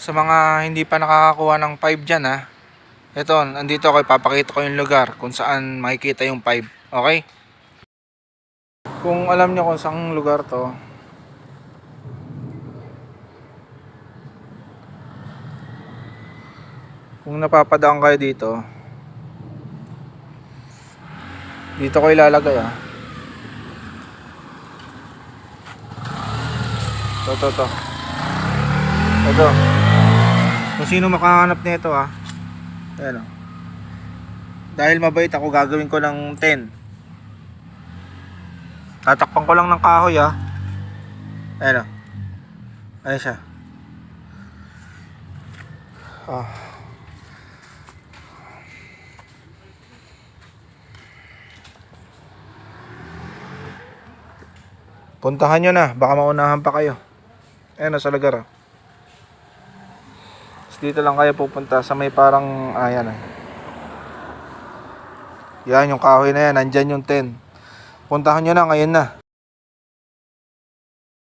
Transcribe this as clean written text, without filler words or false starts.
Sa mga hindi pa nakakakuha ng 5 dyan ha. Ito, andito ako, ipapakita ko yung lugar kung saan makikita yung 5. Okay? Kung alam nyo kung saan lugar to, kung napapadaan kayo dito, dito ko ilalagay ha. To. Ito. Kung sino makahanap nito ha. Ayan o. Dahil mabait ako, gagawin ko ng 10. Tatakpan ko lang ng kahoy ha. Ayan o. Ayan siya. Ah. Puntahan nyo na, baka maunahan pa kayo. Ayan o, sa lugar o. Dito lang kayo pupunta sa may parang ayan eh. Yan yung kahoy na yan, nandyan yung 10. Puntahan nyo na ngayon na.